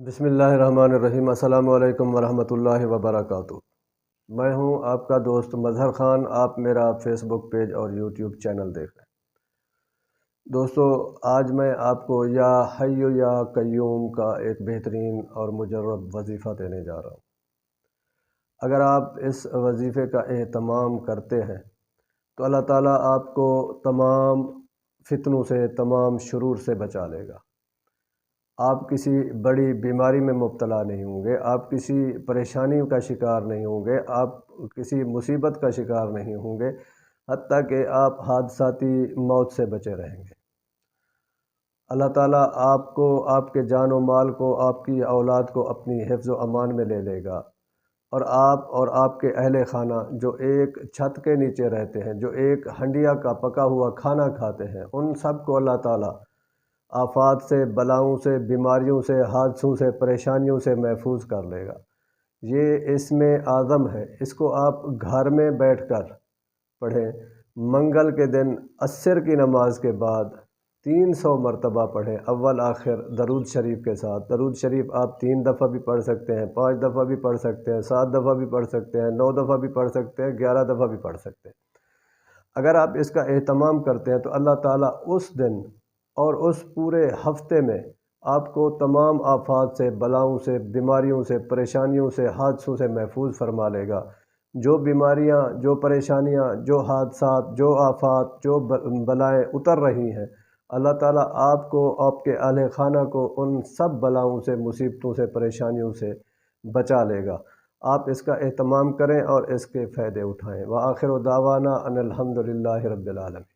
بسم اللہ الرحمن الرحیم۔ السلام علیکم ورحمۃ اللہ وبرکاتہ۔ میں ہوں آپ کا دوست مظہر خان۔ آپ میرا فیس بک پیج اور یوٹیوب چینل دیکھ رہے ہیں۔ دوستو، آج میں آپ کو یا حی یا قیوم کا ایک بہترین اور مجرب وظیفہ دینے جا رہا ہوں۔ اگر آپ اس وظیفے کا اہتمام کرتے ہیں تو اللہ تعالیٰ آپ کو تمام فتنوں سے، تمام شرور سے بچا لے گا۔ آپ کسی بڑی بیماری میں مبتلا نہیں ہوں گے، آپ کسی پریشانی کا شکار نہیں ہوں گے، آپ کسی مصیبت کا شکار نہیں ہوں گے، حتیٰ کہ آپ حادثاتی موت سے بچے رہیں گے۔ اللہ تعالیٰ آپ کو، آپ کے جان و مال کو، آپ کی اولاد کو اپنی حفظ و امان میں لے لے گا، اور آپ کے اہل خانہ جو ایک چھت کے نیچے رہتے ہیں، جو ایک ہنڈیا کا پکا ہوا کھانا کھاتے ہیں، ان سب کو اللہ تعالیٰ آفات سے، بلاؤں سے، بیماریوں سے، حادثوں سے، پریشانیوں سے محفوظ کر لے گا۔ یہ اسم اعظم ہے، اس کو آپ گھر میں بیٹھ کر پڑھیں۔ منگل کے دن عصر کی نماز کے بعد 300 مرتبہ پڑھیں، اول آخر درود شریف کے ساتھ۔ درود شریف آپ 3 دفعہ بھی پڑھ سکتے ہیں، 5 دفعہ بھی پڑھ سکتے ہیں، 7 دفعہ بھی پڑھ سکتے ہیں، 9 دفعہ بھی پڑھ سکتے ہیں، 11 دفعہ بھی پڑھ سکتے ہیں۔ اگر آپ اس کا اہتمام کرتے ہیں تو اللہ تعالیٰ اس دن اور اس پورے ہفتے میں آپ کو تمام آفات سے، بلاؤں سے، بیماریوں سے، پریشانیوں سے، حادثوں سے محفوظ فرما لے گا۔ جو بیماریاں، جو پریشانیاں، جو حادثات، جو آفات، جو بلائیں اتر رہی ہیں، اللہ تعالیٰ آپ کو، آپ کے اہل خانہ کو ان سب بلاؤں سے، مصیبتوں سے، پریشانیوں سے بچا لے گا۔ آپ اس کا اہتمام کریں اور اس کے فائدے اٹھائیں۔ وآخر دعوانا ان الحمد للہ رب العالمین۔